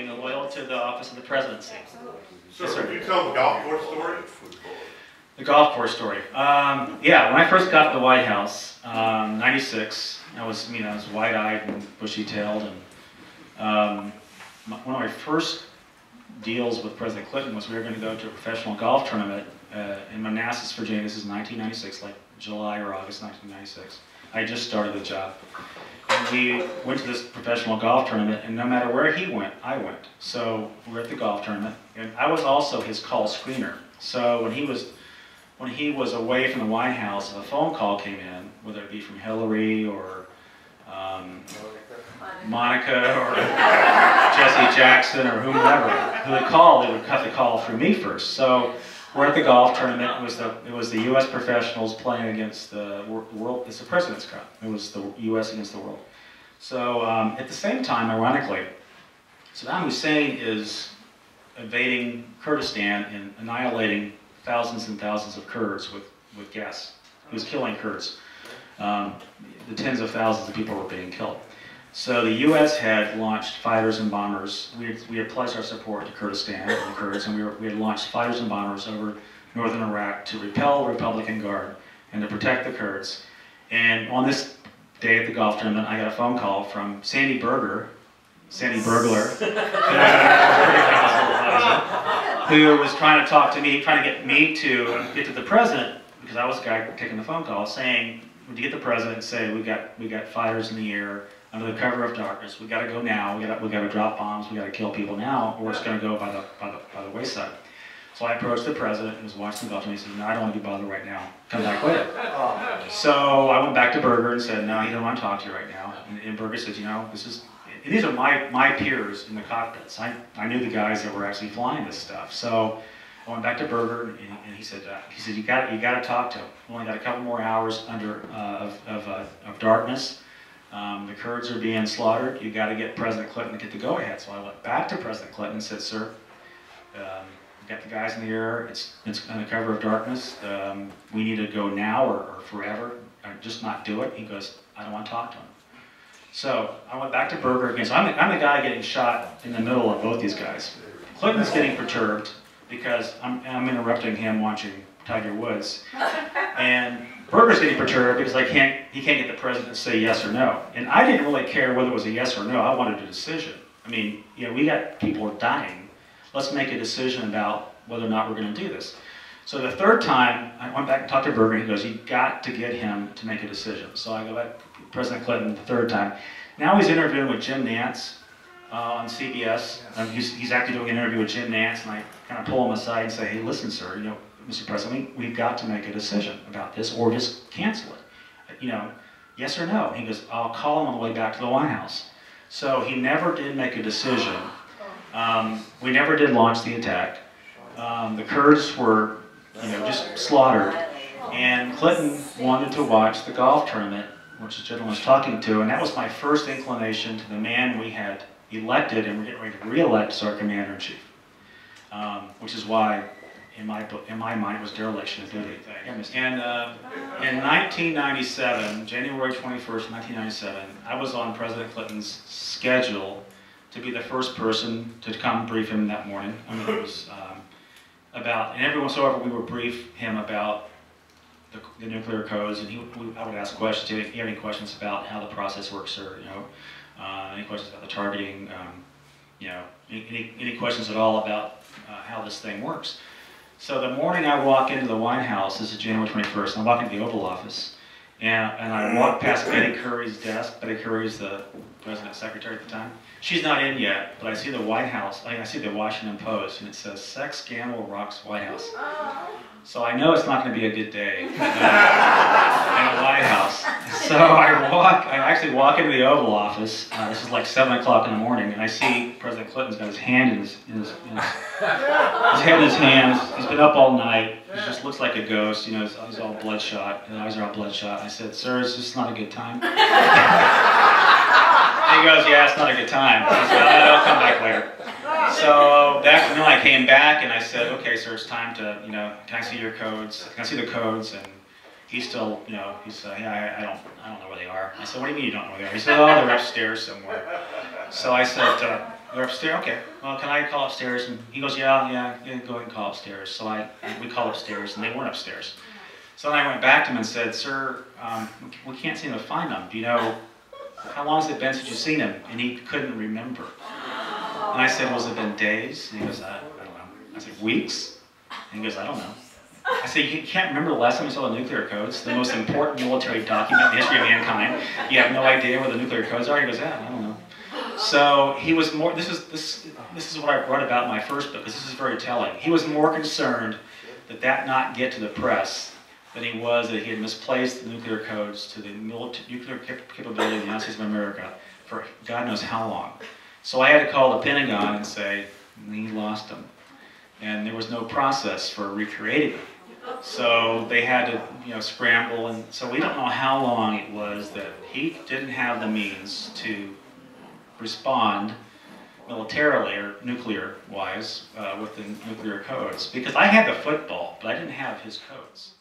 being loyal to the office of the presidency. Sir, could you tell the golf course story? The golf course story. Yeah, when I first got to the White House, 96, I was wide-eyed and bushy-tailed, and one of my first deals with President Clinton was we were going to go to a professional golf tournament in Manassas, Virginia. This is 1996, like July or August 1996. I just started the job. And we went to this professional golf tournament, and no matter where he went, I went. So we're at the golf tournament, and I was also his call screener. So when he was away from the White House, if a phone call came in, whether it be from Hillary or Monica or Jesse Jackson or whomever who would call, they would cut the call through me first. So we're at the golf tournament. It was the U.S. professionals playing against the world. It's the President's Cup. It was the U.S. against the world. So at the same time, ironically, Saddam Hussein is invading Kurdistan and annihilating thousands and thousands of Kurds with gas. He was killing Kurds. The tens of thousands of people were being killed. So the U.S. had launched fighters and bombers. We had pledged our support to Kurdistan and the Kurds, and we had launched fighters and bombers over northern Iraq to repel the Republican Guard and to protect the Kurds. And on this day at the golf tournament, I got a phone call from Sandy Burglar, who was trying to talk to me, trying to get me to get to the president, because I was the guy taking the phone call, saying, would you get the president and say, we got fighters in the air under the cover of darkness. We got to go now. We got to drop bombs. We got to kill people now, or it's going to go by the wayside. So I approached the president and was watching the golf, and he said, "No, I don't want to be bothered right now. Come back later." So I went back to Berger and said, "No, he don't want to talk to you right now." And Berger said, "You know, these are my peers in the cockpits. I knew the guys that were actually flying this stuff." So I went back to Berger, and he said, "You got to talk to him. We only got a couple more hours of darkness. The Kurds are being slaughtered. You got to get President Clinton to get the go-ahead." So I went back to President Clinton and said, "Sir, we got the guys in the air. It's under cover of darkness. We need to go now or forever. Or just not do it." He goes, "I don't want to talk to him." So I went back to Berger again. So I'm the guy getting shot in the middle of both these guys. Clinton's getting perturbed because I'm interrupting him watching Tiger Woods, and Berger's getting perturbed because he can't get the president to say yes or no. And I didn't really care whether it was a yes or no. I wanted a decision. I mean, we got people dying. Let's make a decision about whether or not we're going to do this. So the third time, I went back and talked to Berger, and he goes, "You got to get him to make a decision." So I go back to President Clinton the third time. Now he's interviewing with Jim Nantz on CBS. He's actually doing an interview with Jim Nantz, and I kind of pull him aside and say, "Hey, listen, sir, Mr. President, we've got to make a decision about this, or just cancel it. Yes or no?" He goes, "I'll call him on the way back to the White House." So he never did make a decision. We never did launch the attack. The Kurds were, just slaughtered. And Clinton wanted to watch the golf tournament, which the gentleman was talking to, and that was my first inclination to the man we had elected and we're getting ready to re-elect as our commander-in-chief, which is why, in my mind, it was dereliction of duty. And in 1997, January 21st, 1997, I was on President Clinton's schedule to be the first person to come brief him that morning. I mean, it was and every once in a while we would brief him about the nuclear codes, and I would ask questions. Do you have any questions about how the process works, sir? Any questions about the targeting? Any questions at all about how this thing works? So the morning I walk into the White House, this is January 21st, and I walk into the Oval Office, and I walk past Betty Curry's desk. Betty Curry's the President's secretary at the time. She's not in yet, but I see the White House, I see the Washington Post, and it says, "Sex Scandal Rocks White House." So I know it's not going to be a good day in the White House. So I actually walk into the Oval Office. This is like 7 o'clock in the morning, and I see President Clinton's got his hand in his head in his hands. He's been up all night. He just looks like a ghost. He's all bloodshot. His eyes are all bloodshot. I said, "Sir, is this not a good time?" He goes, "Yeah, it's not a good time." I said, "I'll come back later." So that afternoon I came back and I said, "Okay, sir, it's time to, can I see your codes? Can I see the codes?" And he's still, he's, "Yeah, I don't know where they are." I said, "What do you mean you don't know where they are?" He said, "Oh, they're upstairs somewhere." So I said, They're upstairs. Okay. Well, can I call upstairs? And he goes, yeah, go ahead and call upstairs. So we called upstairs, and they weren't upstairs. So then I went back to him and said, sir, we can't seem to find him. Do you know, how long has it been since you've seen him? And he couldn't remember. And I said, well, has it been days? And he goes, I don't know. I said, weeks? And he goes, I don't know. I said, you can't remember the last time you saw the nuclear codes, the most important military document in the history of mankind. You have no idea where the nuclear codes are? He goes, yeah, I don't know. So he was more, this is what I wrote about in my first book, because this is very telling. He was more concerned that not get to the press than he was that he had misplaced the nuclear codes to the nuclear capability of the United States of America for God knows how long. So I had to call the Pentagon and say, we lost them. And there was no process for recreating them. So they had to, scramble, and so we don't know how long it was that he didn't have the means to respond militarily or nuclear-wise with the nuclear codes. Because I had the football, but I didn't have his codes.